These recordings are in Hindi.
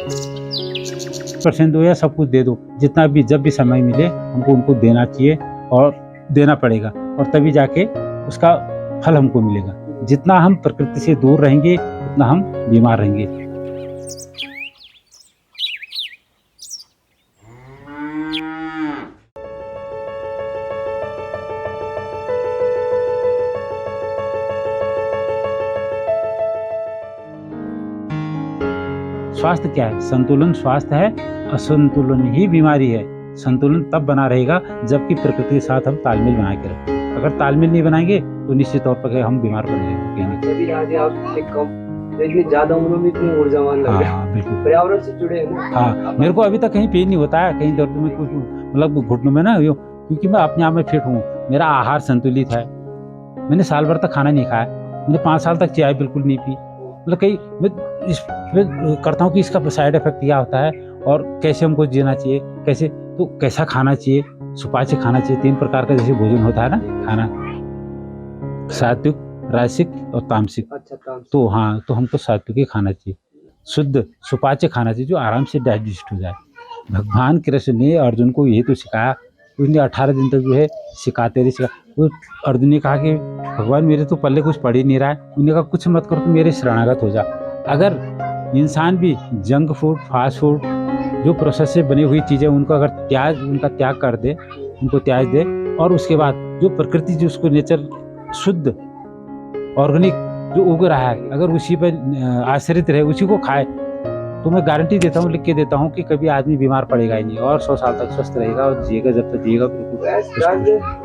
% दो या सब कुछ दे दो, जितना भी जब भी समय मिले हमको उनको देना चाहिए और देना पड़ेगा, और तभी जाके उसका फल हमको मिलेगा। जितना हम प्रकृति से दूर रहेंगे उतना हम बीमार रहेंगे। स्वास्थ्य क्या है? संतुलन स्वास्थ्य है, असंतुलन ही बीमारी है। संतुलन तब बना रहेगा जबकि प्रकृति के साथ हम तालमेल बना के रखें। अगर तालमेल नहीं बनाएंगे तो निश्चित तौर पर हम बीमार पड़ जाएंगे। यदि आज आप एक कम इतनी ज्यादा उम्र में इतनी ऊर्जावान लग रहे हैं। हाँ बिल्कुल, पर्यावरण से जुड़े हैं ना। हाँ मेरे को अभी तक कहीं पेन नहीं होता है, कहीं दर्द में कुछ मतलब घुटनों में ना यो, क्योंकि मैं अपने आप में फिट हूँ। मेरा आहार संतुलित है, मैंने साल भर तक खाना नहीं खाया, मैंने 5 साल तक चाय बिल्कुल नहीं पी। मतलब कहीं मैं इस करता हूँ कि इसका साइड इफेक्ट क्या होता है और कैसे हमको जीना चाहिए, कैसे तो कैसा खाना चाहिए, सुपाच्य खाना चाहिए। 3 प्रकार का जैसे भोजन होता है ना खाना, सात्विक, राजसिक और तामसिक। अच्छा काम। तो हाँ, तो हमको सात्विक ही खाना चाहिए, शुद्ध सुपाच्य खाना चाहिए जो आराम से डाइजेस्ट हो जाए। भगवान कृष्ण ने अर्जुन को यही तो सिखाया, उसने 18 दिन तक जो है सिखाते रहे। वो अर्जुन ने कहा कि भगवान मेरे तो पल्ले कुछ पड़ ही नहीं रहा है। उन्होंने कहा कुछ मत करो, तो मेरे शरणागत हो जा। अगर इंसान भी जंक फूड, फास्ट फूड, जो प्रोसेस से बनी हुई चीज़ें उनको अगर उनका त्याग कर दे, उनको त्याग दे, और उसके बाद जो प्रकृति जो उसको नेचर शुद्ध ऑर्गेनिक जो उग रहा है, अगर उसी पर आश्रित रहे, उसी को खाए, तो मैं गारंटी देता हूँ, लिख के देता हूँ कि कभी आदमी बीमार पड़ेगा ही नहीं और 100 साल तक स्वस्थ रहेगा और जिएगा, जब तक जिएगा बिल्कुल।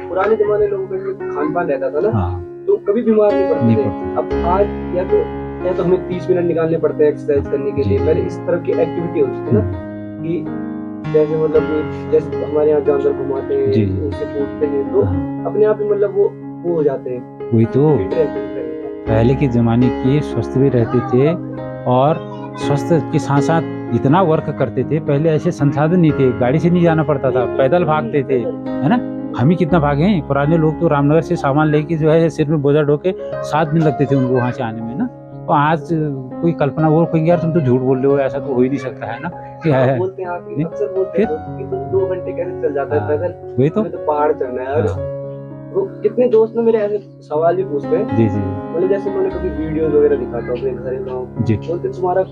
पुराने जमाने लोगों का जो खान पान रहता था ना, हाँ, तो कभी बीमार नहीं पड़ते थे। अब आज या तो हमें 30 मिनट निकालने पड़ते हैं एक्सरसाइज करने के लिए। पहले इस तरह की एक्टिविटी होती थी ना कि जैसे मतलब जैसे हमारे यहाँ जानवर घुमाते हैं, उनसे पूछते हैं, तो अपने आप ही मतलब वो हो जाते हैं। वही तो फिट रहते हैं। पहले के जमाने के स्वस्थ भी रहते थे और स्वस्थ के साथ साथ इतना वर्क करते थे। पहले ऐसे संसाधन नहीं थे, गाड़ी से नहीं जाना पड़ता था, पैदल भागते थे, है ना। हम ही कितना भागे हैं। पुराने लोग तो रामनगर से सामान लेके जो है सिर में बोझा ढोके 7 दिन लगते थे उनको वहाँ से आने में ना। तो आज कोई कल्पना वो कहेंगे यार तुम तो झूठ बोल रहे हो, ऐसा तो हो ही नहीं सकता है ना। बोलते हैं अक्सर बोलते हैं कि तुम 2 घंटे कैसे चल जाता है पैदल, वही तो पहाड़ चढ़ना है। वो कितने दोस्त ना मेरे ऐसे सवाल भी पूछते हैं। जी मतलब जैसे मैंने कभी वीडियोस वगैरह दिखाता हूँ अपने घर गाँव, बोलते तुम्हारा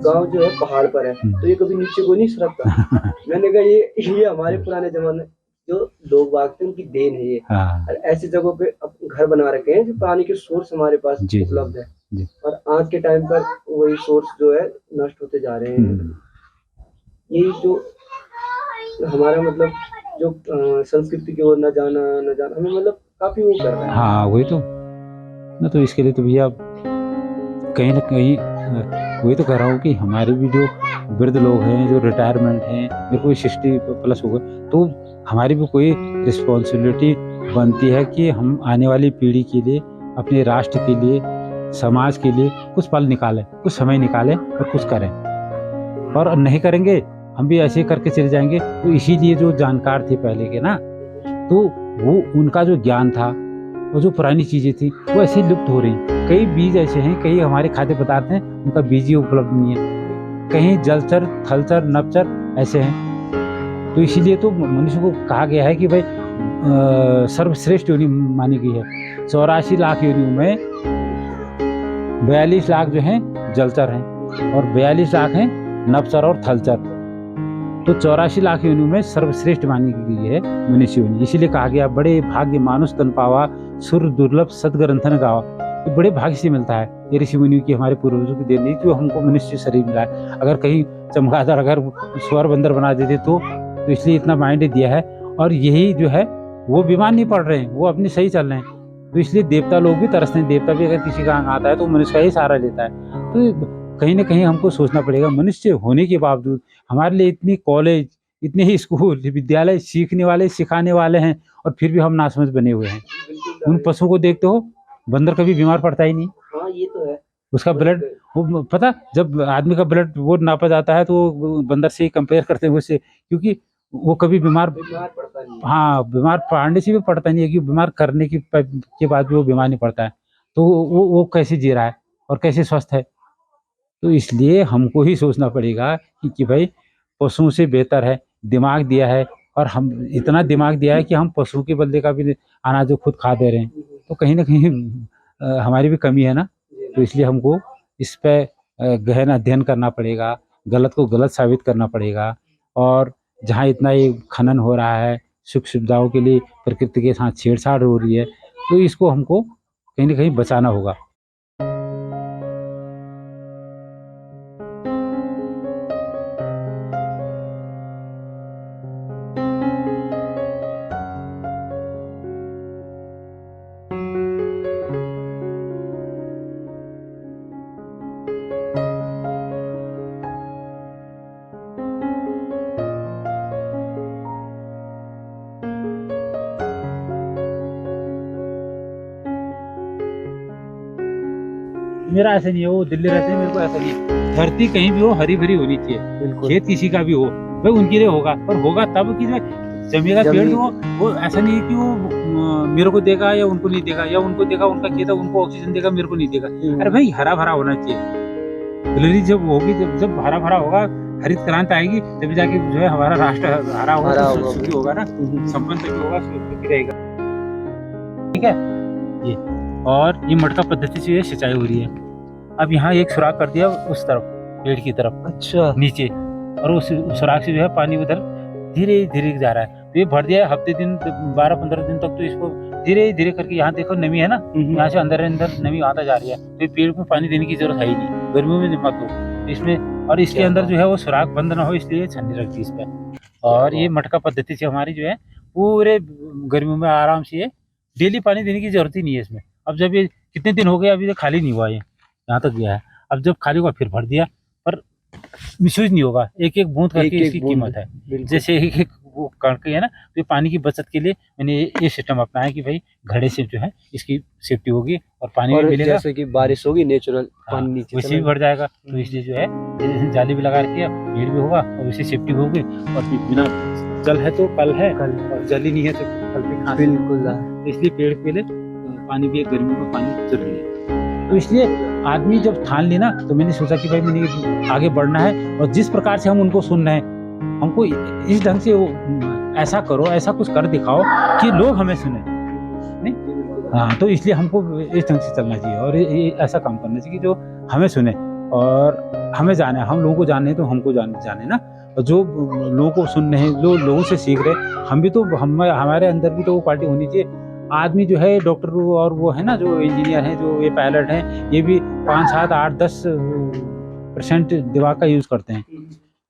गांव जो है पहाड़ पर है, तो ये कभी नीचे को नहीं सरकता। मैंने कहा ये हमारे पुराने जमाने जो लोग भागते हैं उनकी देन है ये। और ऐसी जगहों पे घर बना रखे हैं जो पानी के सोर्स हमारे पास उपलब्ध है, और आज के टाइम पर वही सोर्स जो है नष्ट होते जा रहे हैं। यही जो हमारा मतलब जो संस्कृति की ओर न जाना हमें मतलब काफी वो कर रहा है। हाँ वही तो ना, तो इसके लिए तो भैया कहीं ना कहीं वही तो कह रहा हूँ कि हमारे भी जो वृद्ध लोग हैं, जो रिटायरमेंट हैं, मेरे को 60+ हो गए, तो हमारी भी कोई रिस्पॉन्सिबिलिटी बनती है कि हम आने वाली पीढ़ी के लिए, अपने राष्ट्र के लिए, समाज के लिए कुछ पल निकालें, कुछ समय निकालें और कुछ करें। और नहीं करेंगे हम भी ऐसे करके चले जाएंगे। तो इसीलिए जो जानकार थे पहले के ना, तो वो उनका जो ज्ञान था और जो पुरानी चीज़ें थी वो ऐसे लुप्त हो रही। कई बीज ऐसे हैं, कई हमारे खाद्य पदार्थ हैं उनका बीज ही उपलब्ध नहीं है। कहीं जलचर, थलचर, नभचर ऐसे हैं। तो इसीलिए तो मनुष्य को कहा गया है कि भाई सर्वश्रेष्ठ योनि मानी गई है। 84 लाख योनियों में 42 लाख जो हैं जलचर हैं और 42 लाख हैं नभचर और थलचर। तो 84 लाख योनियों में सर्वश्रेष्ठ मानी गई है मनुष्य योनि। इसीलिए कहा गया बड़े भाग्य मानुष तन पावा, सुर दुर्लभ सदग्रंथन गावा। ये बड़े भाग्य से मिलता है ये ऋषि मुनियों की, हमारे पूर्वजों की देन नहीं जो हमको मनुष्य शरीर मिला है। अगर कहीं चमगादड़ अगर स्वर बंदर बना देते तो इसलिए इतना माइंड दिया है। और यही जो है वो बीमार नहीं पड़ रहे हैं, वो अपनी सही चल रहे हैं। तो इसलिए देवता लोग भी तरसते हैं। देवता भी अगर किसी का अंग आता है तो मनुष्य का ही सहारा लेता है। तो कहीं ना कहीं हमको सोचना पड़ेगा, मनुष्य होने के बावजूद हमारे लिए इतनी कॉलेज, इतने ही स्कूल विद्यालय, सीखने वाले सिखाने वाले हैं, और फिर भी हम नासमझ बने हुए हैं। उन पशुओं को देखते हो, बंदर कभी बीमार पड़ता ही नहीं। हाँ ये तो है। उसका ब्लड वो पता, जब आदमी का ब्लड वो नापा जाता है तो बंदर से ही कंपेयर करते हैं उससे, क्योंकि वो कभी बीमार पड़ता नहीं। हाँ, बीमार पड़ने से भी पड़ता नहीं है, कि बीमार करने के बाद भी वो बीमार नहीं पड़ता है। तो वो कैसे जी रहा है और कैसे स्वस्थ है। तो इसलिए हमको ही सोचना पड़ेगा कि भाई पशुओं से बेहतर है, दिमाग दिया है और हम इतना दिमाग दिया है कि हम पशु के बदले का भी अनाज जो खुद खा दे रहे हैं, तो कहीं ना कहीं हमारी भी कमी है ना। तो इसलिए हमको इस पे गहन अध्ययन करना पड़ेगा, गलत को गलत साबित करना पड़ेगा। और जहाँ इतना ये खनन हो रहा है, सुख सुविधाओं के लिए प्रकृति के साथ छेड़छाड़ हो रही है, तो इसको हमको कहीं ना कहीं बचाना होगा। मेरा ऐसा नहीं है, वो दिल्ली रहते हैं, मेरे को ऐसा नहीं है। धरती कहीं भी हो हरी भरी होनी चाहिए, खेत किसी का भी हो भाई उनके लिए होगा, पर होगा तब कि जमेगा पेड़। तो वो ऐसा नहीं है कि वो मेरे को देगा या उनको नहीं देगा, या उनको देगा उनका खेत है उनको ऑक्सीजन देगा मेरे को नहीं देगा। अरे भाई हरा भरा होना चाहिए। दिल्ली जब होगी, जब हरा भरा होगा, हरित क्रांति आएगी, तभी जाके जो है हमारा राष्ट्र हरा होगा, सुखी होगा ना, संपन्न तभी होगा, सुखी रहेगा। ठीक है ये। और ये मटका पद्धति से सिंचाई हो रही है। अब यहाँ एक सुराख कर दिया उस तरफ, पेड़ की तरफ, अच्छा नीचे, और उस सुराख से जो है पानी उधर धीरे धीरे जा रहा है। तो ये भर दिया है, हफ्ते दिन 12-15 दिन तक तो इसको धीरे धीरे करके, यहाँ देखो नमी है ना, यहाँ से अंदर नमी आता जा रही है। तो ये पेड़ को पानी देने की जरूरत है ही नहीं, गर्मियों में मत दो इसमें। और इसके अंदर जो है वो सुराख बंद ना हो, इसलिए छन्नी रखती है इस पे। और ये मटका पद्धति से हमारी जो है पूरे गर्मियों में आराम से डेली पानी देने की जरूरत ही नहीं है इसमें। अब जब ये कितने दिन हो गए, अभी तक खाली नहीं हुआ, ये यहाँ तक गया है। अब जब खाली हुआ फिर भर दिया, पर मिसयूज नहीं होगा। एक एक बूंद करके इसकी कीमत है। जैसे एक एक वो कणके है ना, तो पानी की बचत के लिए मैंने ये सिस्टम अपनाया कि भाई घड़े से जो है इसकी सेफ्टी होगी और पानी भी मिलेगा। जैसे कि बारिश होगी नेचुरल पानी नीचे वैसे भी भर जाएगा। तो इसलिए जो है जाली भी लगा रखी है, पेड़ भी होगा और वैसे सेफ्टी होगी। और बिना जल है तो कल है, और जल ही नहीं है तो कल भी खांसी। बिल्कुल। इसलिए पेड़ के लिए पानी भी, गर्मी में पानी जरूरी है। तो इसलिए आदमी जब ठान ली ना, तो मैंने सोचा कि भाई मैंने आगे बढ़ना है, और जिस प्रकार से हम उनको सुन रहे हैं, हमको इस ढंग से ऐसा करो, ऐसा कुछ कर दिखाओ कि लोग हमें सुने। नहीं हाँ, तो इसलिए हमको इस ढंग से चलना चाहिए और ये ऐसा काम करना चाहिए कि जो हमें सुने और हमें जाने, हम लोगों को जाने तो हमको जाने ना। और जो लोगों को सुन रहे हैं, जो लोगों से सीख रहे, हम भी तो हमारे अंदर भी तो वो क्वालिटी होनी चाहिए। आदमी जो है डॉक्टर और वो है ना, जो इंजीनियर हैं, जो ये पायलट हैं, ये भी 5, 7, 8, 10% दिमाग का यूज करते हैं।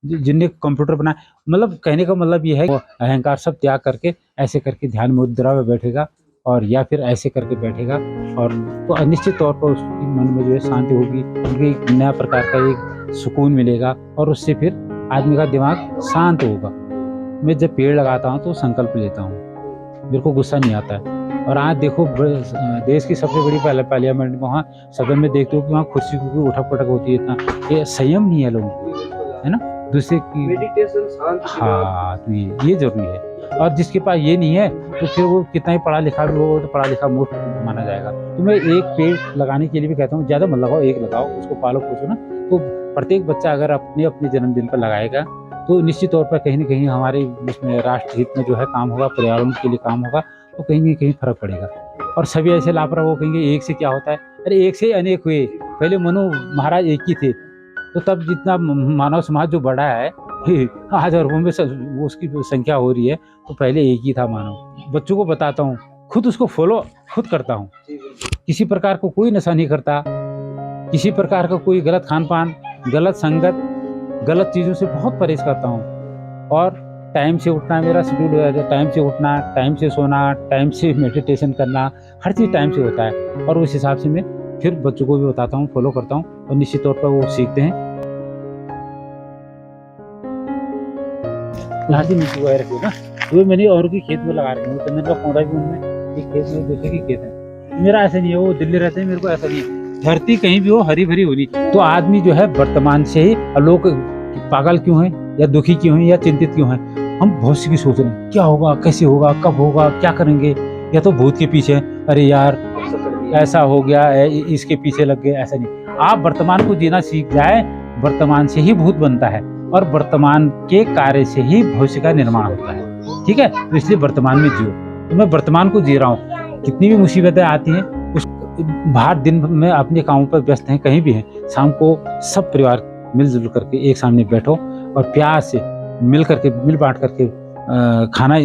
जिनने कंप्यूटर बनाया, मतलब कहने का मतलब ये है, अहंकार सब त्याग करके ऐसे करके ध्यान मुद्रा में बैठेगा, और या फिर ऐसे करके बैठेगा, और तो निश्चित तौर पर उसके मन में जो है शांति होगी, एक नया प्रकार का एक सुकून मिलेगा, और उससे फिर आदमी का दिमाग शांत होगा। मैं जब पेड़ लगाता हूँ तो संकल्प लेता हूँ, मेरे को गुस्सा नहीं आता है। और आज देखो देश की सबसे बड़ी पार्लियामेंट में, वहाँ सदन में देखते हो कि वहाँ कुर्सी की उठक पटक होती है, इतना ये संयम नहीं है लोगों को, है ना, दूसरे की मेडिटेशन शांत। हाँ, तो ये जरूरी है। और जिसके पास ये नहीं है, तो फिर वो कितना ही पढ़ा लिखा भी हो, तो पढ़ा लिखा मूर्ख माना जाएगा। तो मैं एक पेड़ लगाने के लिए भी कहता हूँ, ज्यादा मत लगाओ, एक लगाओ, उसको पालो पोसो ना। तो प्रत्येक बच्चा अगर अपने अपने जन्मदिन पर लगाएगा, तो निश्चित तौर पर कहीं ना कहीं हमारे इसमें राष्ट्र हित में जो है काम होगा, पर्यावरण के लिए काम होगा, तो कहीं ना कहीं फर्क पड़ेगा। और सभी ऐसे लापरवाह हो, कहेंगे एक से क्या होता है। अरे एक से अनेक हुए, पहले मनु महाराज एक ही थे, तो तब जितना मानव समाज जो बढ़ा है आज अरबों में उसकी संख्या हो रही है, तो पहले एक ही था मानव। बच्चों को बताता हूँ, खुद उसको फॉलो खुद करता हूँ, किसी प्रकार को कोई नशा नहीं करता, किसी प्रकार का कोई गलत खान पान, गलत संगत, गलत चीज़ों से बहुत परहेज करता हूँ। और टाइम से उठना मेरा शेड्यूल है, टाइम से उठना, टाइम से सोना, टाइम से मेडिटेशन करना, हर चीज़ टाइम से होता है। और उस हिसाब से मैं फिर बच्चों को भी बताता हूँ, फॉलो करता हूँ, और निश्चित तौर पर वो सीखते हैं। लाठी नीचे हुआ रखिए ना, वो मैंने और भी खेत में लगा रखे हैं, चंदन का पौधा भी उनमें एक खेत में, दूसरे की खेत है। मेरा ऐसा नहीं है, वो दिल्ली रहते हैं, मेरे को ऐसा नहीं है। धरती कहीं भी हो हरी भरी होनी। तो आदमी जो है वर्तमान से ही, लोग पागल क्यों हैं, या दुखी क्यों हैं, या चिंतित क्यों हैं, हम बहुत सी सोच रहे हैं क्या होगा, कैसे होगा, कब होगा, क्या करेंगे, या तो भूत के पीछे, अरे यार ऐसा हो गया, इसके पीछे लग गए। ऐसा नहीं, आप वर्तमान को जीना सीख जाए, वर्तमान से ही भूत बनता है और वर्तमान के कार्य से ही भविष्य का निर्माण होता है। ठीक है, तो इसलिए वर्तमान में जियो। तो मैं वर्तमान को जी रहा हूँ, कितनी भी मुसीबतें आती हैं उस बाहर दिन में अपने कामों पर व्यस्त हैं, कहीं भी हैं, शाम को सब परिवार मिलजुल करके एक सामने बैठो और प्यार से मिल बांट करके खाना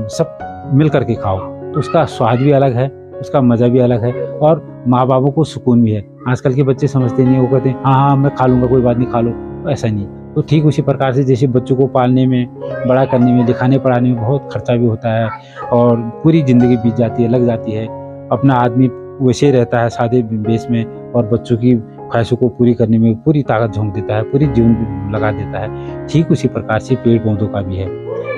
सब मिल करके खाओ, तो उसका स्वाद भी अलग है, उसका मज़ा भी अलग है और माँ बापों को सुकून भी है। आजकल के बच्चे समझते नहीं, वो कहते हैं हाँ मैं खा लूँगा, कोई बात नहीं, खा लो, तो ऐसा नहीं। तो ठीक उसी प्रकार से जैसे बच्चों को पालने में, बड़ा करने में, लिखाने पढ़ाने में बहुत खर्चा भी होता है और पूरी ज़िंदगी बीत जाती है, लग जाती है। अपना आदमी वैसे ही रहता है सादे बेस में और बच्चों की ख्वाहिशों को पूरी करने में पूरी ताकत झोंक देता है, पूरी जीवन लगा देता है। ठीक उसी प्रकार से पेड़ पौधों का भी है,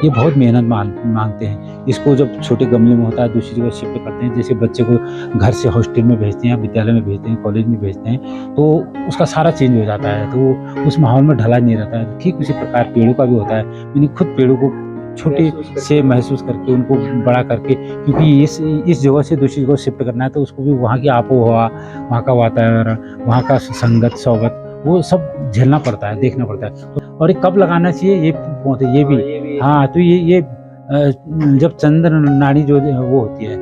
ये बहुत मेहनत मांगते हैं। इसको जब छोटे गमले में होता है दूसरी जगह शिफ्ट करते हैं, जैसे बच्चे को घर से हॉस्टल में भेजते हैं, विद्यालय में भेजते हैं, कॉलेज में भेजते हैं, तो उसका सारा चेंज हो जाता है, तो उस माहौल में ढला नहीं रहता है। ठीक उसी प्रकार पेड़ों का भी होता है। मैंने खुद पेड़ों को छोटे से महसूस करके उनको बड़ा करके, क्योंकि इस जगह से दूसरी जगह शिफ्ट करना है, तो उसको भी वहाँ की आबो हवा, वहाँ का वातावरण, वहाँ का संगत सोबत, वो सब झेलना पड़ता है, देखना पड़ता है। तो और ये कब लगाना चाहिए ये पौधे, ये भी हाँ, तो ये जब चंद्र नाड़ी जो वो होती है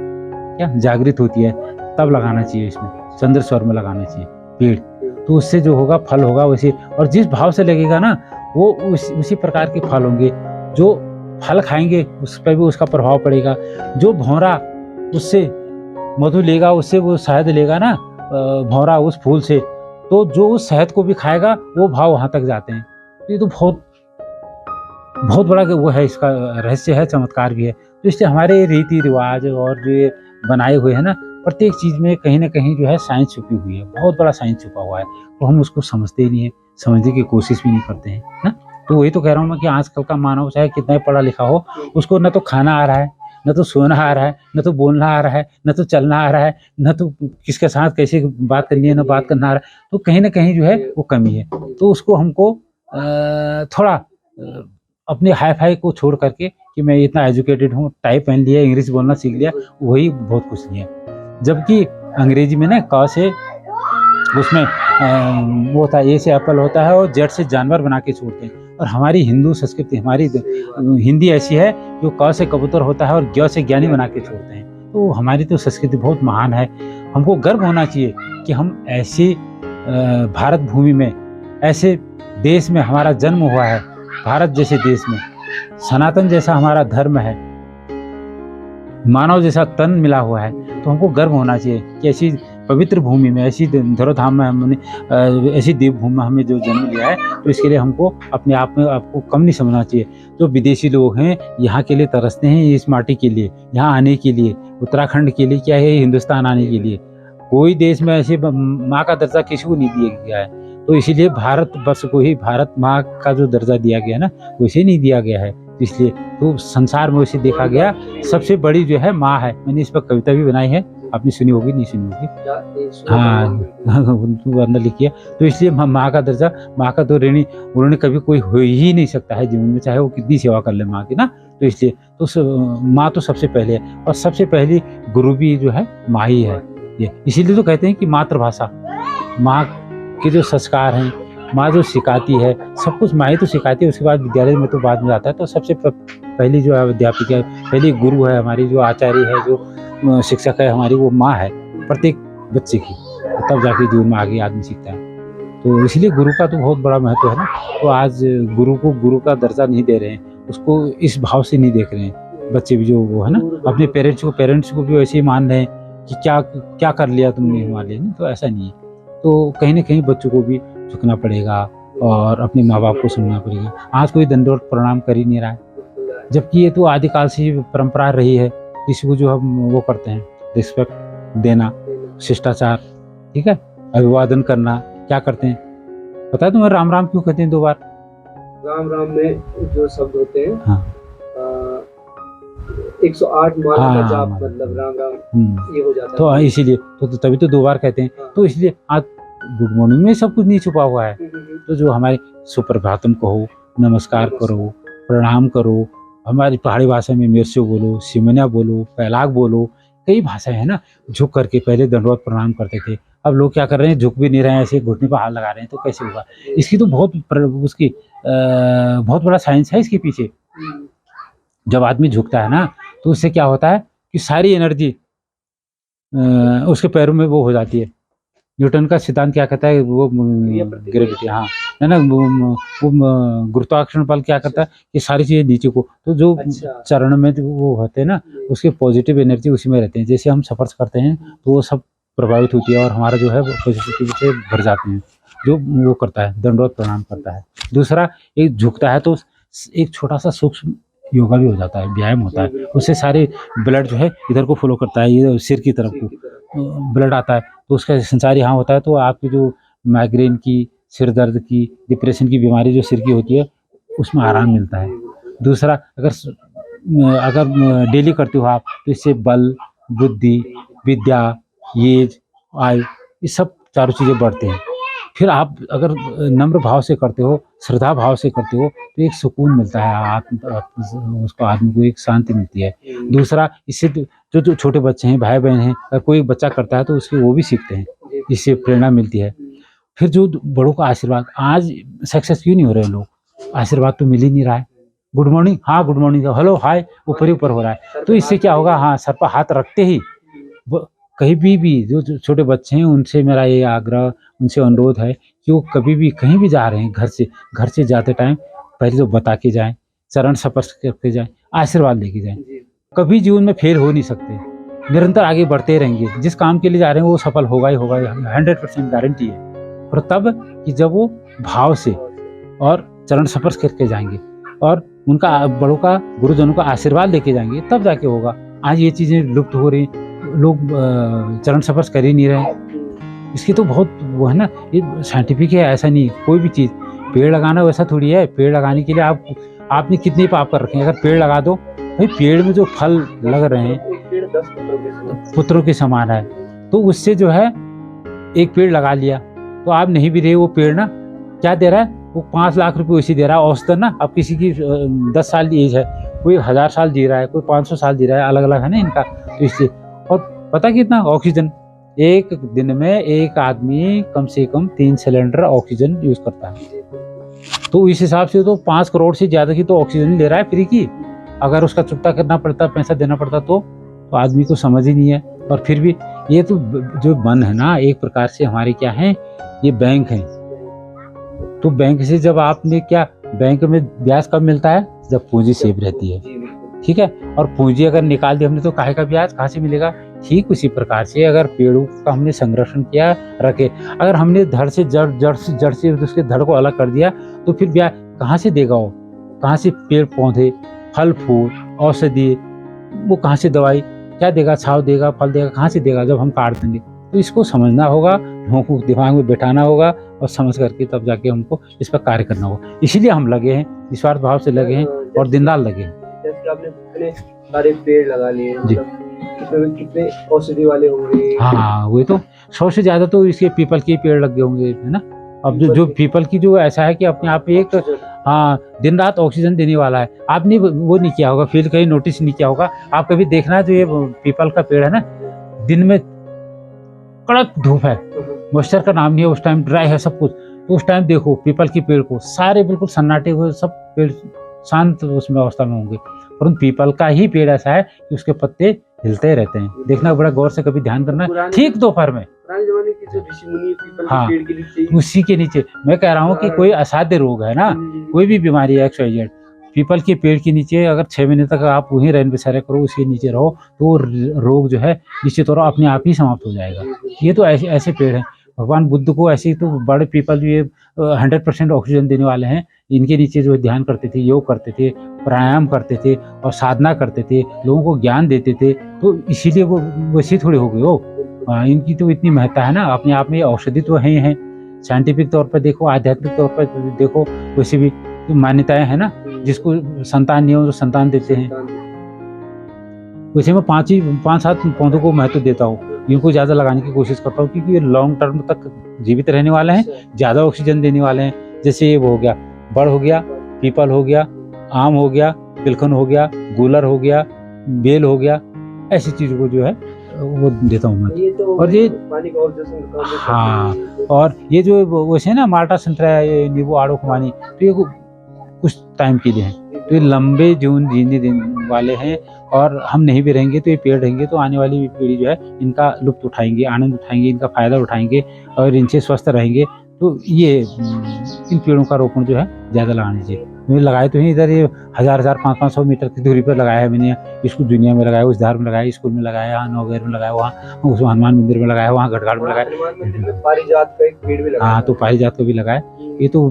क्या जागृत होती है तब लगाना चाहिए, इसमें चंद्र स्वर में लगाना चाहिए पेड़, तो उससे जो होगा फल होगा वैसे, और जिस भाव से लगेगा ना वो उसी प्रकार के फल होंगे। जो फल खाएंगे उस पर भी उसका प्रभाव पड़ेगा। जो भौरा उससे मधु लेगा, उससे वो शहद लेगा ना, भौरा उस फूल से, तो जो उस शहद को भी खाएगा वो भाव वहां तक जाते हैं। तो ये तो बहुत बड़ा वो है, इसका रहस्य है, चमत्कार भी है। तो इसलिए हमारे रीति रिवाज और जो ये बनाए हुए हैं ना, प्रत्येक चीज में कहीं ना कहीं जो है साइंस छुपी हुई है, बहुत बड़ा साइंस छुपा हुआ है, तो हम उसको समझते ही नहीं है, समझने की कोशिश भी नहीं करते हैं ना। तो वही तो कह रहा हूँ मैं कि आजकल का मानव चाहे कितना ही पढ़ा लिखा हो, उसको न तो खाना आ रहा है, न तो सोना आ रहा है, न तो बोलना आ रहा है, न तो चलना आ रहा है, न तो किसके साथ कैसे बात करनी है, न बात करना आ रहा है। तो कहीं ना कहीं जो है वो कमी है। तो उसको हमको थोड़ा अपने हाई फाई को छोड़ करके कि मैं इतना एजुकेटेड हूँ, टाई पहन लिया, इंग्लिश बोलना सीख लिया, वही बहुत कुछ नहीं है। जबकि अंग्रेजी में ना क से उसमें वो होता है, ए से एप्पल होता है और जेड से जानवर बना के छोड़ते हैं। और हमारी हिंदू संस्कृति, हमारी हिंदी ऐसी है जो क से कबूतर होता है और ज्ञ से ज्ञानी बना के छोड़ते हैं। तो हमारी तो संस्कृति बहुत महान है। हमको गर्व होना चाहिए कि हम ऐसी भारत भूमि में, ऐसे देश में हमारा जन्म हुआ है, भारत जैसे देश में सनातन जैसा हमारा धर्म है, मानव जैसा तन मिला हुआ है। तो हमको गर्व होना चाहिए कि ऐसी पवित्र भूमि में, ऐसी धरोधाम में हमने, ऐसी देवभूमि में हमें जो जन्म लिया है, तो इसके लिए हमको अपने आप में आपको कम नहीं समझना चाहिए। जो विदेशी लोग हैं यहाँ के लिए तरसते हैं, इस माटी के लिए, यहाँ आने के लिए, उत्तराखंड के लिए, क्या है हिंदुस्तान आने के लिए। कोई देश में ऐसे माँ का दर्जा किसी को नहीं दिया गया है। तो इसीलिए भारत वर्ष को ही भारत माँ का जो दर्जा दिया गया ना, वैसे नहीं दिया गया है। इसलिए तो संसार में वैसे देखा गया सबसे बड़ी जो है माँ है। मैंने इस पर कविता भी बनाई है, आपने सुनी होगी, नहीं सुनी होगी, हाँ अंदर लिखी है। तो इसलिए माँ का दर्जा, माँ का तो ऋणी उन्होंने कभी कोई हो ही नहीं सकता है जीवन में, चाहे वो कितनी सेवा कर ले माँ की ना। तो इसलिए तो माँ तो सबसे पहले है, और सबसे पहली गुरु भी जो है माँ ही है। ये इसीलिए तो कहते हैं कि मातृभाषा, माँ के जो संस्कार हैं, माँ जो सिखाती है, सब कुछ माँ ही तो सिखाती है। उसके बाद विद्यालय में तो बाद में आता है। तो सबसे पहली जो अध्यापिका है, पहली गुरु है हमारी, जो आचार्य है, जो शिक्षक है हमारी, वो माँ है प्रत्येक बच्चे की। तब जाके जीवन में आगे आदमी सीखता है। तो इसलिए गुरु का तो बहुत बड़ा महत्व है ना। तो आज गुरु को गुरु का दर्जा नहीं दे रहे हैं, उसको इस भाव से नहीं देख रहे हैं बच्चे भी, जो वो है ना, अपने पेरेंट्स को भी वैसे ही मान रहे हैं कि क्या कर लिया तुमने हमारे लिए। तो ऐसा नहीं है। तो कहीं ना कहीं बच्चों को भी झुकना पड़ेगा और अपने माँ बाप को सुनना पड़ेगा। आज कोई दंडोत प्रणाम कर ही नहीं रहा है, जबकि ये तो आदिकाल से परंपरा रही है। किसी को जो हम वो करते हैं, रिस्पेक्ट देना, शिष्टाचार, ठीक है, अभिवादन करना, क्या करते हैं पता है तुम्हें? राम राम क्यों कहते हैं 2 बार? राम राम में जो शब्द होते हैं, हाँ, 108 माला का जाप, मतलब राम राम ये हो जाता है। तो इसीलिए तो तभी तो 2 बार कहते हैं। तो इसलिए आज गुड मॉर्निंग में सब कुछ नहीं छुपा हुआ है। तो जो हमारे सुप्रभातम कहो, नमस्कार करो, प्रणाम करो, हमारी पहाड़ी भाषा में मिर्चो बोलो, सिमनिया बोलो, पैलाग बोलो, कई भाषाएं हैं ना, झुक करके पहले दंडवत प्रणाम करते थे, अब लोग क्या कर रहे हैं, झुक भी नहीं रहे हैं, ऐसे घुटने पर हाथ लगा रहे हैं, तो कैसे होगा? इसकी तो उसकी बहुत बड़ा साइंस है इसके पीछे। जब आदमी झुकता है ना, तो उससे क्या होता है कि सारी एनर्जी उसके पैरों में वो हो जाती है। न्यूटन का सिद्धांत क्या कहता है, वो ग्रेविटी, हाँ, है ना, वो गुरुत्वाकर्षण बल क्या करता है, ये सारी चीजें नीचे को, तो जो चरण में जो वो होते हैं ना, उसके पॉजिटिव एनर्जी उसी में रहते हैं। जैसे हम सफर करते हैं तो वो सब प्रभावित होती है और हमारा जो है वो पॉजिटिविटी से भर जाते हैं, जो वो करता है, दंडवत प्रणाम करता है। दूसरा, एक झुकता है तो एक छोटा सा सूक्ष्म योगा भी हो जाता है, व्यायाम होता है, उससे सारे ब्लड जो है इधर को फ्लो करता है, ये सिर की तरफ को ब्लड आता है, तो उसका संचार यहाँ होता है, तो आपकी जो माइग्रेन की, सिर दर्द की, डिप्रेशन की बीमारी जो सिर की होती है, उसमें आराम मिलता है। दूसरा, अगर डेली करते हो आप, तो इससे बल, बुद्धि, विद्या, येज, आयु, ये सब चारों चीज़ें बढ़ते हैं। फिर आप अगर नम्र भाव से करते हो, श्रद्धा भाव से करते हो, तो एक सुकून मिलता है, उसको, आदमी को एक शांति मिलती है। दूसरा, इससे जो छोटे बच्चे हैं, भाई बहन हैं, अगर कोई बच्चा करता है तो उसके वो भी सीखते हैं, इससे प्रेरणा मिलती है। फिर जो बड़ों का आशीर्वाद, आज सक्सेस क्यों नहीं हो रहे लोग, आशीर्वाद तो मिल ही नहीं रहा है। गुड मॉर्निंग, हाँ गुड मॉर्निंग, हेलो हाय, ऊपर ही ऊपर हो रहा है, तो इससे क्या होगा, हाँ, सर पर हाथ रखते ही कहीं भी जो छोटे बच्चे हैं, उनसे मेरा ये आग्रह, उनसे अनुरोध है कि वो कभी भी कहीं भी जा रहे हैं, घर से जाते टाइम पहले तो बता के जाएं, चरण स्पर्श करके जाएं, आशीर्वाद लेके जाएं। कभी जीवन में फेल हो नहीं सकते, निरंतर आगे बढ़ते रहेंगे, जिस काम के लिए जा रहे हैं वो सफल होगा ही होगा, 100% गारंटी है। और तब कि जब वो भाव से और चरण स्पर्श करके जाएंगे और उनका, बड़ों का, गुरुजनों का आशीर्वाद लेके जाएंगे, तब जाके होगा। आज ये चीजें लुप्त हो रही, लोग चरण स्पर्श कर ही नहीं रहे। इसकी तो बहुत वो है ना, ये साइंटिफिक है, ऐसा नहीं कोई भी चीज़। पेड़ लगाना वैसा थोड़ी है, पेड़ लगाने के लिए आपने कितने पाप कर रखे हैं, अगर पेड़ लगा दो, भाई पेड़ में जो फल लग रहे हैं, पेड़ 10 पुत्रों के समान है, तो उससे जो है एक पेड़ लगा लिया, तो आप नहीं भी रहे, वो पेड़ ना क्या दे रहा है, वो 5 लाख रुपए उसी दे रहा है औसतन ना। अब किसी की 10 साल की एज है, कोई 1000 साल जी रहा है, कोई 500 साल जी रहा है, अलग अलग है ना इनका, तो इससे। और पता कितना ऑक्सीजन, एक दिन में एक आदमी कम से कम 3 सिलेंडर ऑक्सीजन यूज करता है, तो इस हिसाब से तो 5 करोड़ से ज्यादा की तो ऑक्सीजन ले रहा है फ्री की। अगर उसका चुकता करना पड़ता, पैसा देना पड़ता, तो आदमी को समझ ही नहीं है। और फिर भी ये तो जो वन है ना, एक प्रकार से हमारे क्या है, ये बैंक है। तो बैंक से जब आपने क्या, बैंक में ब्याज कब मिलता है, जब पूंजी सेफ रहती है, ठीक है। और पूंजी अगर निकाल दी हमने, तो काहे का ब्याज कहाँ से मिलेगा। ठीक उसी प्रकार से अगर पेड़ों का हमने संरक्षण किया, रखे, अगर हमने धड़ से जड़ से उसके धड़ को अलग कर दिया, तो फिर ब्याज कहाँ से देगा वो, कहाँ से पेड़ पौधे, फल फूल, औषधि, वो कहाँ से दवाई क्या देगा, छाव देगा, फल देगा, कहाँ से देगा, जब हम काट देंगे। तो इसको समझना होगा, लोगों को दिमाग में बैठाना होगा, और समझ करके तब जाके हमको इस पर कार्य करना होगा। इसीलिए हम लगे हैं, निस्वार्थ भाव से लगे हैं और दिन रात लगे हैं। जैसे आपने कितने सारे पेड़ लगा लिए, मतलब कितने औषधि वाले होंगे। हाँ, वही तो 100 से ज्यादा तो इसके पीपल के पेड़ लग गए होंगे, है ना। अब जो पीपल की जो ऐसा है कि अपने आप एक, हाँ, दिन रात ऑक्सीजन देने वाला है। आपने वो नहीं किया होगा, फील कहीं नोटिस नहीं किया होगा, आप कभी देखना, जो ये पीपल का पेड़ है ना, दिन में कड़क धूप है, मॉइस्चर का नाम नहीं है, उस टाइम ड्राई है सब कुछ, तो उस टाइम देखो पीपल की पेड़ को, सारे बिल्कुल सन्नाटे हुए, सब पेड़ शांत उसमें अवस्था में होंगे। परंतु पीपल का ही पेड़ ऐसा है कि उसके पत्ते हिलते रहते हैं। देखना बड़ा गौर से, कभी ध्यान करना, ठीक दोपहर में, पुराने जमाने के जो ऋषि मुनि पीपल हाँ, के पेड़ के नीचे, उसी के नीचे। मैं कह रहा हूँ कि कोई असाध्य रोग है ना, कोई भी बीमारी है XYZ, पीपल के पेड़ के नीचे अगर 6 महीने तक आप वहीं रहन बसेरा करो, उसके नीचे रहो, तो रोग जो है निश्चित तौर अपने आप ही समाप्त हो जाएगा। ये तो ऐसे पेड़ हैं। भगवान बुद्ध को ऐसे तो बड़े पीपल, जो ये 100% ऑक्सीजन देने वाले हैं, इनके नीचे जो ध्यान करते थे, योग करते थे, प्राणायाम करते थे और साधना करते थे, लोगों को ज्ञान देते थे, तो इसीलिए वो वैसे थोड़े हो गए हो। इनकी तो इतनी महत्ता है ना, अपने आप में औषधि तो है ही है। साइंटिफिक तौर पर देखो, आध्यात्मिक तौर पर देखो, वैसे भी तो मान्यताएं है ना, जिसको संतान नहीं हो तो संतान देते हैं। वैसे मैं 5-7 पौधों को महत्व देता हूँ, इनको ज्यादा लगाने की कोशिश करता हूँ, क्योंकि ये लॉन्ग टर्म तक जीवित रहने वाले हैं, ज्यादा ऑक्सीजन देने वाले हैं। जैसे ये हो गया, बड़ हो गया, पीपल हो गया, आम हो गया, पिलखन हो गया, गूलर हो गया, बेल हो गया, ऐसी चीजों को जो है वो देता हूँ मैं। ये तो और ये पानी का ऑब्जर्वेशन का काम भी हाँ, करते हैं। और ये जो वैसे ना माल्टा संतरा है, ये नींबू आड़ू खुमानी, तो ये कुछ टाइम के लिए हैं, तो ये लंबे जीवन जीने देने वाले हैं। और हम नहीं भी रहेंगे तो ये पेड़ रहेंगे, तो आने वाली पीढ़ी जो है इनका लुत्फ उठाएंगे, आनंद उठाएंगे, इनका फायदा उठाएंगे और इनसे स्वस्थ रहेंगे। तो ये इन पेड़ों का रोपण जो है ज़्यादा लगाना चाहिए। मैंने लगाए तो हैं इधर, ये 1000 500 मीटर की दूरी पर लगाया है मैंने। इसको दुनिया में लगाया, उस धार में लगाया, स्कूल में लगाया, यहाँ नवगैर में लगाया, वहाँ उस हनुमान मंदिर में लगाया, वहाँ घटघाट में वहाँ लगाया। हनुमान मंदिर में पारिजात का एक पेड़ भी लगाया हाँ, तो पारिजात को भी लगाया। ये तो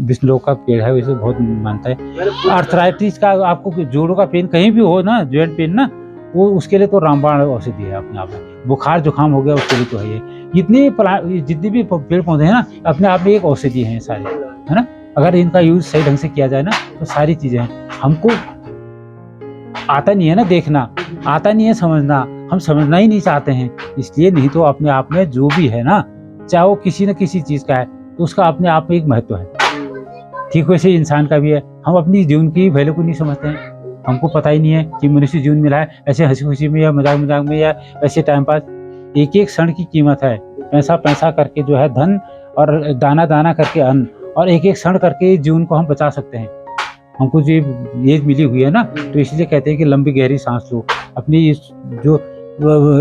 विष्णुलोक का पेड़ है, वैसे बहुत मानता है। मैंने पूछा था। आर्थराइटिस का आपको जोड़ों का पेन कहीं भी हो ना, जॉइंट पेन ना, वो उसके लिए तो रामबाण औषधि है अपने आप में। बुखार जुकाम हो गया उसके लिए तो है ये। जितने भी पेड़ पौधे हैं ना, अपने आप में एक औषधि है सारे, है ना। अगर इनका यूज सही ढंग से किया जाए ना, तो सारी चीजें हैं। हमको आता नहीं है ना देखना, आता नहीं है समझना, हम समझना ही नहीं चाहते हैं, इसलिए। नहीं तो अपने आप में जो भी है ना, चाहे वो किसी न किसी चीज का है, तो उसका अपने आप में एक महत्व है। ठीक वैसे इंसान का भी है। हम अपनी जीवन की वैल्यू को नहीं समझते हैं, हमको पता ही नहीं है कि मनुष्य जीवन मिला है ऐसे हंसी खुशी में या मजाक मजाक में या ऐसे टाइम पास। एक एक क्षण की कीमत है। पैसा पैसा करके जो है धन, और दाना दाना करके अन्न, और एक एक क्षण करके जीवन को हम बचा सकते हैं। हमको जो एज मिली हुई है ना, तो इसलिए कहते हैं कि लंबी गहरी सांस लो। अपनी इस जो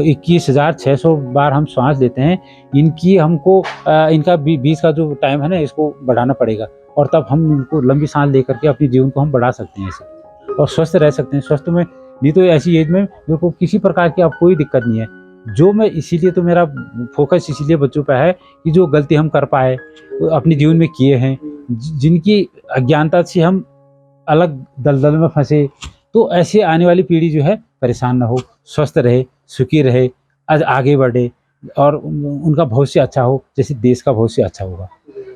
21,600 बार हम सांस लेते हैं, इनकी हमको इनका 20 का जो टाइम है ना, इसको बढ़ाना पड़ेगा, और तब हम इनको लंबी सांस लेकर के अपने जीवन को हम बढ़ा सकते हैं इसे, और स्वस्थ रह सकते हैं। स्वस्थ में नहीं तो ऐसी एज में मेरे को किसी प्रकार की अब कोई दिक्कत नहीं है। जो मैं इसीलिए तो मेरा फोकस इसीलिए बच्चों पर है कि जो गलती हम कर पाए अपने जीवन में किए हैं, जिनकी अज्ञानता से हम अलग दलदल में फंसे, तो ऐसे आने वाली पीढ़ी जो है परेशान ना हो, स्वस्थ रहे, सुखी रहे, आज आगे बढ़े, और उनका भविष्य अच्छा हो, जैसे देश का भविष्य अच्छा होगा।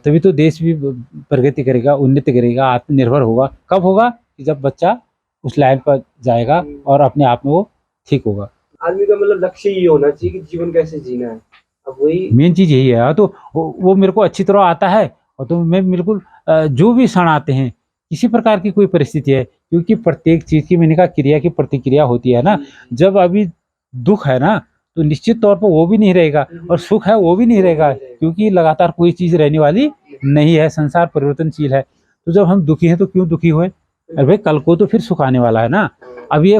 तभी तो देश भी प्रगति करेगा, उन्नति करेगा, आत्मनिर्भर होगा। कब होगा? कि जब बच्चा उस लाइन पर जाएगा और अपने आप में वो ठीक होगा। आदमी का मतलब लक्ष्य ये होना चाहिए कि जीवन कैसे जीना है। अब वही मेन चीज यही है। तो वो मेरे को अच्छी तरह आता है, और तो मैं बिल्कुल जो भी क्षण आते हैं, किसी प्रकार की कोई परिस्थिति है, क्योंकि प्रत्येक चीज की मैंने कहा क्रिया की प्रतिक्रिया होती है ना। जब अभी दुख है ना, तो निश्चित तौर पर वो भी नहीं रहेगा, और सुख है वो भी नहीं रहेगा, क्योंकि लगातार कोई चीज रहने वाली नहीं है। संसार परिवर्तनशील है। तो जब हम दुखी हैं तो क्यों दुखी हुए? अरे भाई, कल को तो फिर सुख आने वाला है ना। अब ये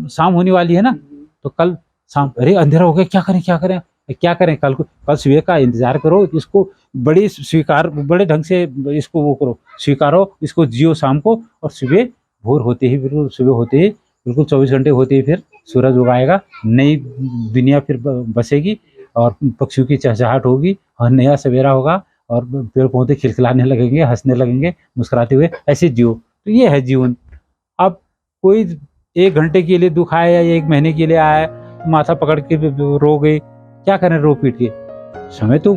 शाम होने वाली है ना, तो कल शाम, अरे अंधेरा हो गया, क्या करें क्या करें क्या करें? कल सुबह का इंतजार करो, इसको बड़े ढंग से इसको वो करो, स्वीकारो, इसको जियो शाम को, और सुबह भोर होते ही, बिल्कुल सुबह होते ही, बिल्कुल 24 घंटे होते ही फिर सूरज उगाएगा, नई दुनिया फिर बसेगी, और पक्षियों की चहचहाहट होगी, और नया सवेरा होगा, और पेड़ पौधे खिलखिलाने लगेंगे, हंसने लगेंगे, मुस्कुराते हुए। ऐसे जियो। तो ये है जीवन। अब कोई 1 घंटे के लिए दुख आया या 1 महीने के लिए आया, माथा पकड़ के रो गए, क्या करें रो पीट के? समय तो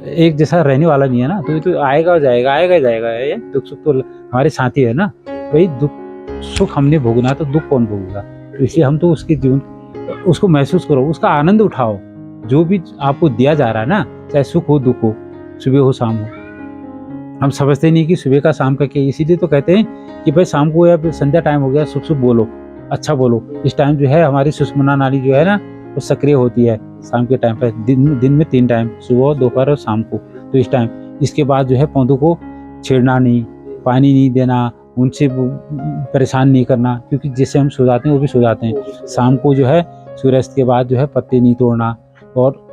एक जैसा रहने वाला नहीं है ना, तो ये तो आएगा और जाएगा, आएगा जाएगा। ये दुख सुख तो हमारे साथी है ना। वही दुख सुख हमने भोगना, तो दुख कौन भोगेगा? तो इसलिए हम तो उसके जीवन उसको महसूस करो, उसका आनंद उठाओ। जो भी आपको दिया जा रहा है ना, चाहे सुख हो दुख हो, सुबह हो शाम हो, हम समझते नहीं कि सुबह का शाम का क्या। इसीलिए तो कहते हैं कि भाई शाम को या संध्या टाइम हो गया, शुभ शुभ बोलो, अच्छा बोलो। इस टाइम जो है हमारी सुषुम्ना नाड़ी जो है ना, वो सक्रिय होती है शाम के टाइम पर। दिन में 3 टाइम, सुबह, दोपहर और शाम को। तो इस टाइम, इसके बाद जो है पौधों को छेड़ना नहीं, पानी नहीं देना, उनसे परेशान नहीं करना, क्योंकि जैसे हम सो जाते हैं वो भी सो जाते हैं। शाम को जो है सूर्यास्त के बाद जो है पत्ते नहीं तोड़ना, और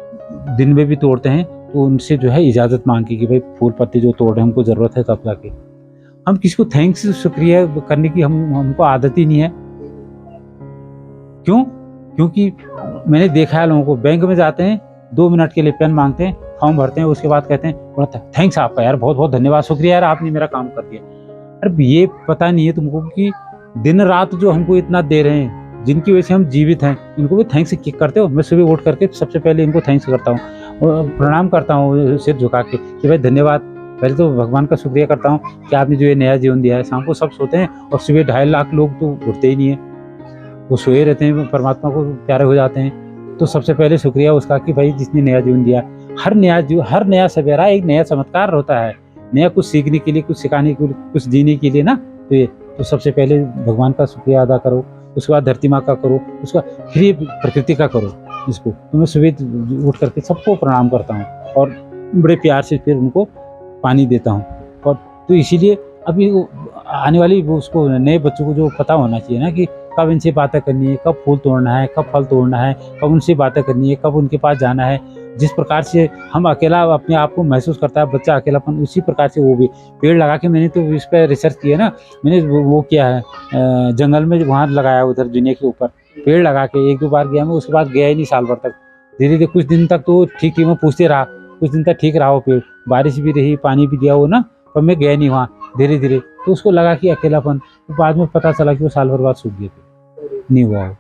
दिन में भी तोड़ते हैं तो उनसे जो है इजाज़त मांग के कि भाई फूल पत्ते जो तोड़ रहे हैं हमको ज़रूरत है, तब जाके। हम किसी को थैंक्स शुक्रिया करने की हमको आदत ही नहीं है। क्यों? क्योंकि मैंने देखा है लोगों को, बैंक में जाते हैं, 2 मिनट के लिए पेन मांगते हैं, फॉर्म भरते हैं, उसके बाद कहते हैं थैंक्स आपका यार, बहुत बहुत धन्यवाद, शुक्रिया यार, आपने मेरा काम कर दिया। अरे ये पता नहीं है तुमको कि दिन रात जो हमको इतना दे रहे हैं, जिनकी वजह से हम जीवित हैं, इनको भी थैंक्स करते हो? मैं सुबह उठ करके सबसे पहले इनको थैंक्स करता हूँ, प्रणाम करता हूँ सिर झुका के कि भाई धन्यवाद। पहले तो भगवान का शुक्रिया करता हूँ कि आपने जो ये नया जीवन दिया है। शाम को सब सोते हैं, और सुबह 2.5 लाख लोग तो उठते ही नहीं है, वो सोए रहते हैं, परमात्मा को प्यारे हो जाते हैं। तो सबसे पहले शुक्रिया उसका कि भाई जिसने नया जीवन दिया। हर नया सवेरा एक नया चमत्कार होता है, नया कुछ सीखने के लिए, कुछ सिखाने के लिए, कुछ जीने के लिए ना। तो सबसे पहले भगवान का शुक्रिया अदा करो, उसके बाद धरती माँ का करो, उसका फिर ये प्रकृति का करो इसको। तो मैं सुबह उठ करके सबको प्रणाम करता हूँ और बड़े प्यार से फिर उनको पानी देता हूँ। और तो इसीलिए अभी आने वाली वो उसको नए बच्चों को जो पता होना चाहिए ना कि कब इनसे बातें करनी है, कब फूल तोड़ना है, कब फल तोड़ना है, कब उनसे बातें करनी है, कब उनके पास जाना है। जिस प्रकार से हम अकेला अपने आप को महसूस करता है बच्चा अकेलापन, उसी प्रकार से वो भी पेड़ लगा के मैंने तो इस पर रिसर्च किया ना। मैंने वो किया है जंगल में वहाँ लगाया उधर दुनिया के ऊपर पेड़ लगा के 1-2 बार गया मैं, उसके बाद गया ही नहीं साल भर तक। धीरे धीरे कुछ दिन तक तो ठीक थी, मैं पूछते रहा, कुछ दिन तक ठीक रहा वो पेड़, बारिश भी रही, पानी भी दिया वो ना, पर मैं गया नहीं वहाँ। धीरे धीरे तो उसको लगा कि अकेलापन, तो बाद में पता चला कि वो साल भर बाद सूख गए थे, नहीं हुआ वो,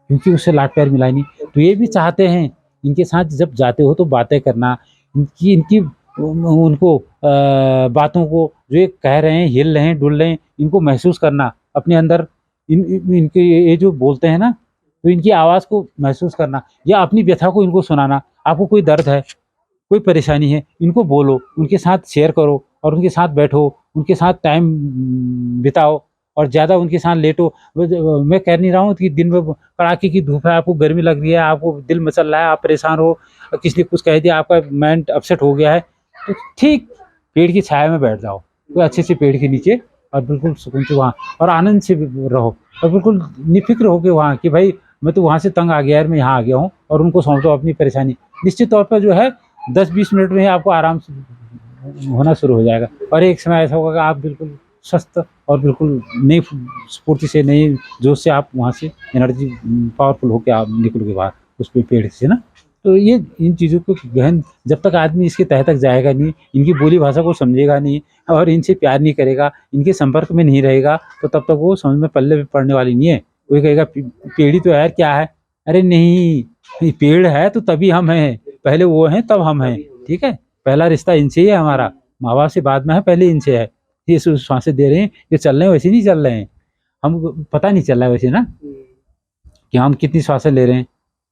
क्योंकि उससे लाड प्यार मिला ही नहीं। तो ये भी चाहते हैं इनके साथ जब जाते हो तो बातें करना, इनकी उनको बातों को जो ये कह रहे हैं, हिल रहे हैं, डुल रहे हैं, इनको महसूस करना अपने अंदर। इनके ये जो बोलते हैं ना, तो इनकी आवाज़ को महसूस करना या अपनी व्यथा को इनको सुनाना। आपको कोई दर्द है, कोई परेशानी है, इनको बोलो, उनके साथ शेयर करो और उनके साथ बैठो, उनके साथ टाइम बिताओ और ज़्यादा उनके साथ लेटो। मैं कह नहीं रहा हूँ कि दिन में कड़ाके की धूप है, आपको गर्मी लग रही है, आपको दिल मचल रहा है, आप परेशान हो, किसी ने कुछ कह दिया, आपका माइंड अपसेट हो गया है, तो ठीक पेड़ की छाया में बैठ जाओ, कोई अच्छे से पेड़ के नीचे, और बिल्कुल सुकून से वहाँ और आनंद से रहो और बिल्कुल निफिक्र हो के वहाँ कि भाई मैं तो वहाँ से तंग आ गया यार, मैं यहाँ आ गया हूँ, और उनको सौंप दो अपनी परेशानी। निश्चित तौर पर जो है 10-20 मिनट में ही आपको आराम से होना शुरू हो जाएगा और एक समय ऐसा होगा कि आप बिल्कुल स्वस्थ और बिल्कुल नई स्फूर्ति से, नई जोश से आप वहाँ से एनर्जी पावरफुल होकर आप निकलोगे बाहर उस पेड़ से ना। तो ये इन चीज़ों को गहन, जब तक आदमी इसके तह तक जाएगा नहीं, इनकी बोली भाषा को समझेगा नहीं और इनसे प्यार नहीं करेगा, इनके संपर्क में नहीं रहेगा, तो तब तक वो समझ में पल्ले भी पड़ने वाली नहीं है। कोई कहेगा पेड़ ही तो यार क्या है, अरे नहीं, ये पेड़ है तो तभी हम हैं, पहले वो हैं तब हम हैं, ठीक है। पहला रिश्ता इनसे ही है हमारा, माँ बाप से बाद में है, पहले इनसे है। ये सांसें दे रहे हैं, ये चल रहे हैं, वैसे नहीं चल रहे हैं, हम पता नहीं चल रहा है वैसे ना कि हम कितनी सांसें ले रहे हैं,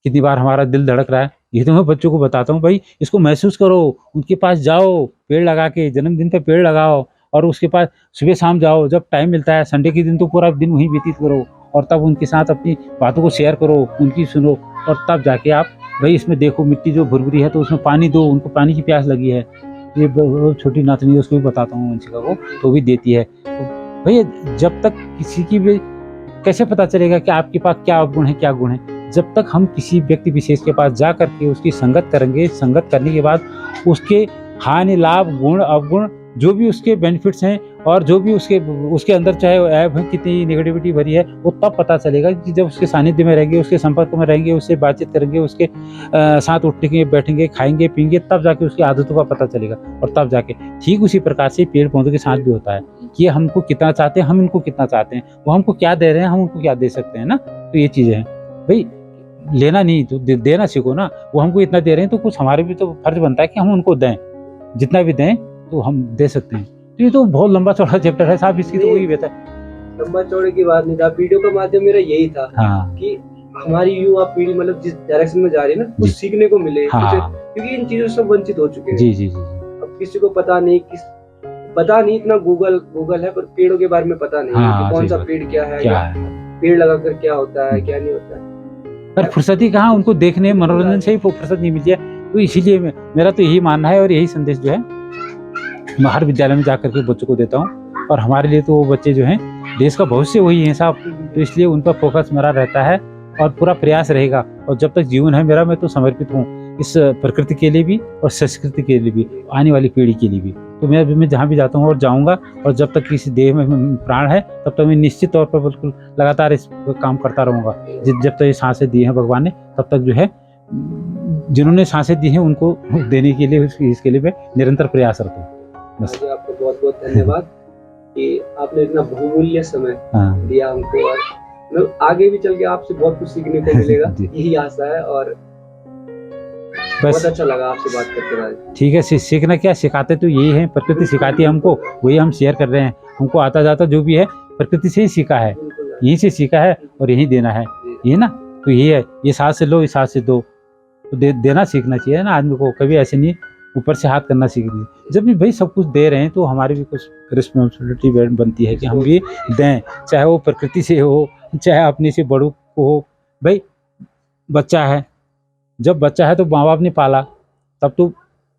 कितनी बार हमारा दिल धड़क रहा है। ये तो मैं बच्चों को बताता हूँ, भाई इसको महसूस करो, उनके पास जाओ, पेड़ लगा के जन्मदिन पे पेड़ लगाओ और उसके पास सुबह शाम जाओ, जब टाइम मिलता है, संडे के दिन तो पूरा दिन वहीं व्यतीत करो और तब उनके साथ अपनी बातों को शेयर करो, उनकी सुनो और तब जाके आप भाई इसमें देखो मिट्टी जो भुरभुरी है तो उसमें पानी दो, उनको पानी की प्यास लगी है। ये छोटी नातनी है, उसको भी बताता हूँ वंशिका को, तो भी देती है। तो भैया जब तक किसी की भी कैसे पता चलेगा कि आपके पास क्या गुण है, क्या गुण है, जब तक हम किसी व्यक्ति विशेष के पास जा करके उसकी संगत करेंगे, संगत करने के बाद उसके हानि लाभ गुण अवगुण जो भी उसके बेनिफिट्स हैं और जो भी उसके अंदर चाहे ऐप है कितनी नेगेटिविटी भरी है, वो तब पता चलेगा कि जब उसके सानिध्य में रहेंगे, उसके संपर्क में रहेंगे, उससे बातचीत करेंगे, उसके साथ उठेंगे, बैठेंगे, खाएंगे, पीएंगे, तब जाके उसकी आदतों का पता चलेगा। और तब जाके ठीक उसी प्रकार से पेड़ पौधों के साथ भी होता है कि हमको कितना चाहते हैं, हम इनको कितना चाहते हैं, वो हमको क्या दे रहे हैं, हम उनको क्या दे सकते हैं ना। तो ये चीज़ें हैं भाई, लेना नहीं तो देना सीखो ना। वो हमको इतना दे रहे हैं तो कुछ हमारे भी तो फर्ज बनता है कि हम उनको दें, जितना भी दें तो हम दे सकते हैं। तो ये तो बहुत लंबा चौड़ा चैप्टर है साहब, इसकी तो वही बेहतर। लंबा चौड़े की बात नहीं था, वीडियो का माध्यम मेरा यही था कि हमारी युवा पीढ़ी मतलब जिस डायरेक्शन में जा रही है ना, कुछ सीखने को मिले, क्योंकि इन चीजों से सब वंचित हो चुके हैं। जी जी जी। अब किसी को पता नहीं, इतना गूगल है पर पेड़ों के बारे में पता नहीं कि कौन सा पेड़ क्या है, पेड़ लगाकर क्या होता है, क्या नहीं होता है। पर फुर्सत ही कहाँ, उनको देखने मनोरंजन से ही फुर्सत नहीं मिलती है। तो इसीलिए मेरा तो यही मानना है और यही संदेश जो है मैं हर विद्यालय में जाकर के बच्चों को देता हूँ। और हमारे लिए तो वो बच्चे जो हैं देश का भविष्य वही है साहब, तो इसलिए उन पर फोकस मेरा रहता है और पूरा प्रयास रहेगा। और जब तक जीवन है मेरा, मैं तो समर्पित हूँ इस प्रकृति के लिए भी और संस्कृति के लिए भी, आने वाली पीढ़ी के लिए भी। तो मैं जहाँ भी जाता हूँ और जाऊँगा, और जब तक किसी देह में प्राण है तब तक मैं निश्चित तौर पर बिल्कुल लगातार इस काम करता रहूँगा। जब तक ये सांसें दी हैं भगवान ने, तब तक जो है जिन्होंने सांसें दी हैं उनको देने के लिए, इसके लिए मैं निरंतर प्रयासरत हूँ। बस आपको बहुत बहुत धन्यवाद कि आपने इतना बहुमूल्य समय दिया हमको, और मैं आगे भी चल के आपसे बहुत कुछ सीखने को मिलेगा, यही आशा है। और बहुत अच्छा लगा आपसे बात करके भाई। ठीक है, सीखना क्या, सिखाते तो यही है, प्रकृति सिखाती है हमको, वही हम शेयर कर रहे हैं। हमको आता जाता जो भी है प्रकृति से ही सीखा है, यहीं से सीखा है और यही देना है, ये ना। तो यही है, ये साथ से लो, इस साथ से दो, तो देना सीखना चाहिए ना आदमी को। कभी ऐसे नहीं ऊपर से हाथ करना सीख लीजिए। जब भी भाई सब कुछ दे रहे हैं तो हमारी भी कुछ रिस्पॉन्सिबिलिटी बनती है कि हम भी दें, चाहे वो प्रकृति से हो चाहे अपने से बड़ों को हो। भाई बच्चा है, जब बच्चा है तो माँ बाप ने पाला, तब तो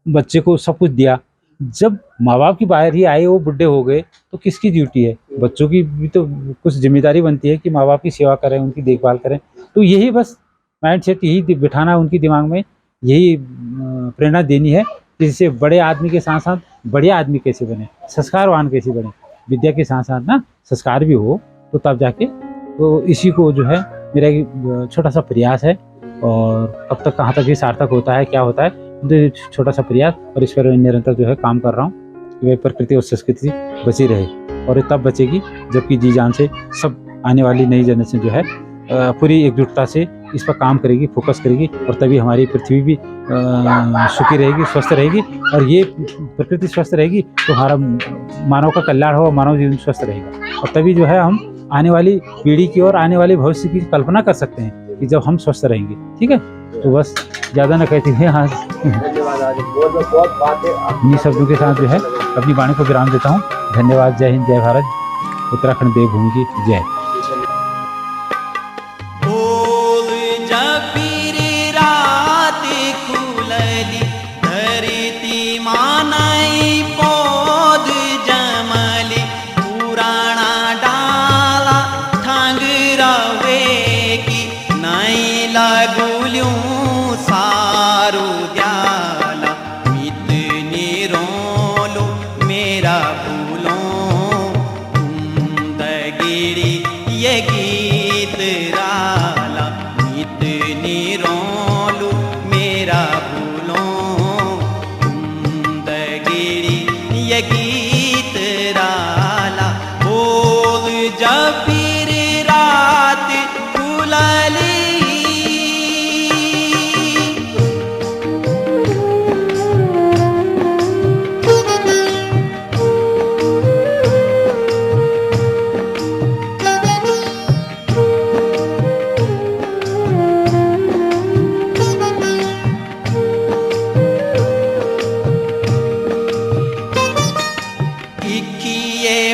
बच्चे को सब कुछ दिया। जब माँ बाप की बारी आई, वो बुढ़े हो गए, तो किसकी ड्यूटी है? बच्चों की भी तो कुछ जिम्मेदारी बनती है कि माँ बाप की सेवा करें, उनकी देखभाल करें। तो यही बस माइंड सेट यही बिठाना है उनके दिमाग में, यही प्रेरणा देनी है कि इससे बड़े आदमी के साथ साथ बढ़िया आदमी कैसे बने, संस्कारवान कैसे बने। विद्या के साथ साथ ना संस्कार भी हो, तो तब जाके तो इसी को जो है मेरा एक छोटा सा प्रयास है। और कब तक कहाँ तक ये सार्थक होता है, क्या होता है, तो छोटा सा प्रयास, और इस पर निरंतर जो है काम कर रहा हूँ कि वह प्रकृति और संस्कृति बची रहे। और ये तब बचेगी जबकि जी जान से सब आने वाली नई जनरेशन जो है पूरी एकजुटता से इस पर काम करेगी, फोकस करेगी, और तभी हमारी पृथ्वी भी सुखी रहेगी, स्वस्थ रहेगी। और ये प्रकृति स्वस्थ रहेगी तो हमारा मानव का कल्याण होगा, मानव जीवन स्वस्थ रहेगा। और तभी जो है हम आने वाली पीढ़ी की और आने वाले भविष्य की कल्पना कर सकते हैं कि जब हम स्वस्थ रहेंगे। ठीक है, तो बस ज़्यादा न कहते हुए आज बहुत बातें इन्हीं शब्दों के साथ जो है अपनी वाणी को विराम देता हूँ। धन्यवाद। जय हिंद, जय भारत, उत्तराखंड देवभूमि की जय।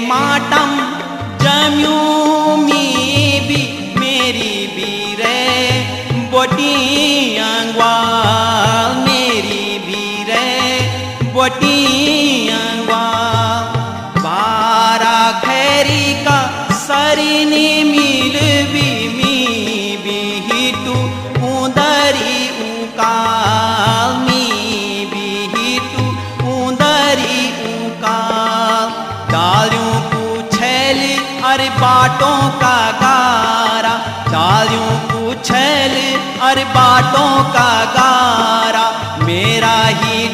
माटम जम्यू मी भी मेरी भी रे बोटी अंगवाल मेरी भी रे बोटी अंगवाल बारा खैरी का सरिनी मिल भी मी भी हिटू उदरी उकाल मी भी हिटू उदरी उकाल डालियों पूछेल अरे बाटों का गारा डालियों पूछेल अरे बाटों का गारा मेरा ही